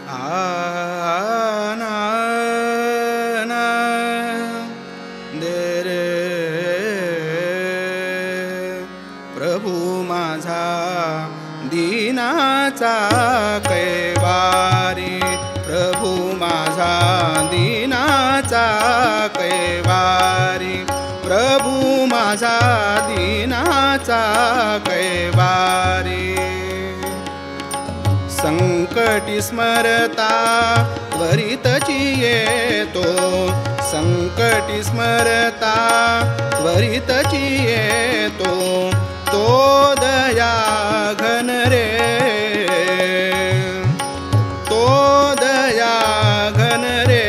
ना ना दे रे प्रभू माझा दीनाचा कैवारी, प्रभू माझा दीनाचा कैवारी, प्रभू माझा दीनाचा कैवारी. संकटी स्मरता त्वरितची येतो, संकटी स्मरता त्वरितची येतो, तो दया घन रे, तो दया घन रे.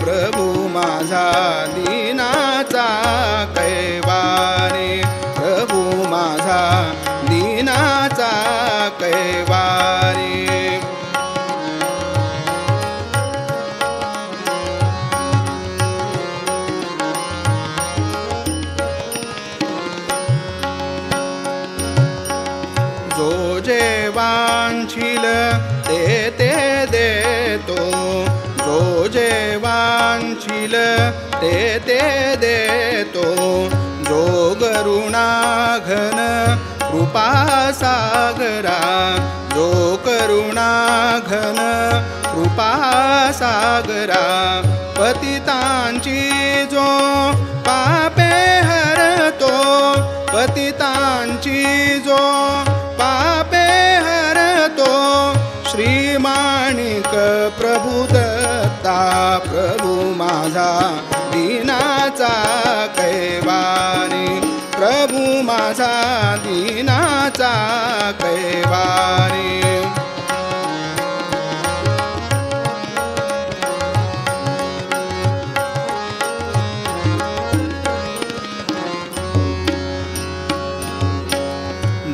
प्रभू माझा दीनाचा कैवारी, प्रभू माझा दीनाचा कैवारी. जो जे वांछील ते ते देतो, जो जे वांछील ते ते देतो, जो करुणा घन कृपा सागरा, जो करुणा घन कृपा सागरा. पतितांची जो पापे हरतो, पतितांची जो पापे हरतो, श्रीमाणिक प्रभू दत्ता, प्रभू माझा दीनाचा कैवारी, प्रभू माझा दीनाचा कैवारी.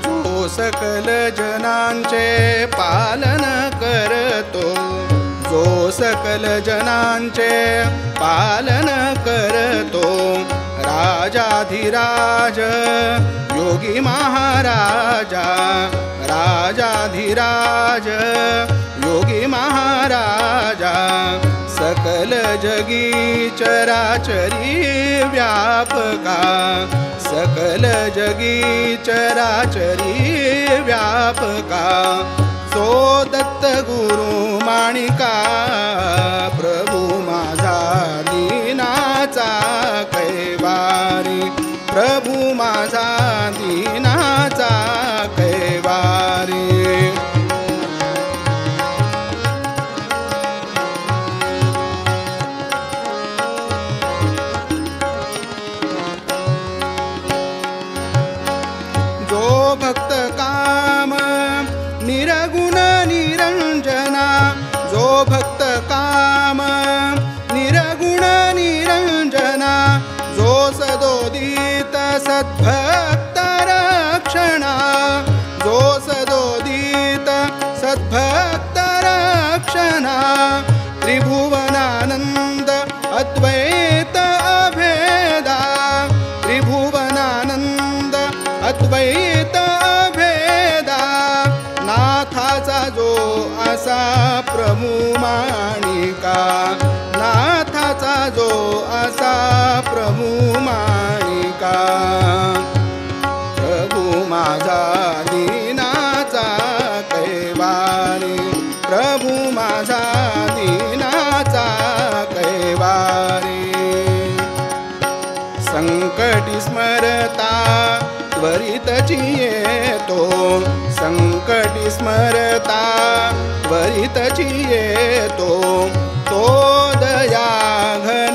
जो सकल जनांचे पालन करतो, जो सकल जनांचे पालन करतो, राजाधिराज योगी महाराजा, राजाधिराज योगी महाराजा. सकल जगी चराचरी व्यापका, सकल जगी चराचरी व्यापका. सो दत्त गुरु माणिका, प्रभू माझा दीनाचा कैवारी, प्रभू माझा दीनाचा कैवारी. जो भक्त काम निरगुण निरंजना, जो भक्त काम निरगुण निरंजना, जो सदोदित सद्भक्त रक्षणा, जो सदोदित सद्भक्त रक्षणा. त्रिभुवनानंद अद्वैत अभेदा, त्रिभुवनानंद अद्वैत अभेदा. नाथाचा जो असा प्रभू माणिका, नाथाचा जो असा प्रभू माणिका. प्रभू माझा दीनाचा कैवारी, प्रभू माझा दीनाचा कैवारी. संकटी स्मरता त्वरितची येतो, संकटी स्मरता त्वरितची येतो, तो दया घन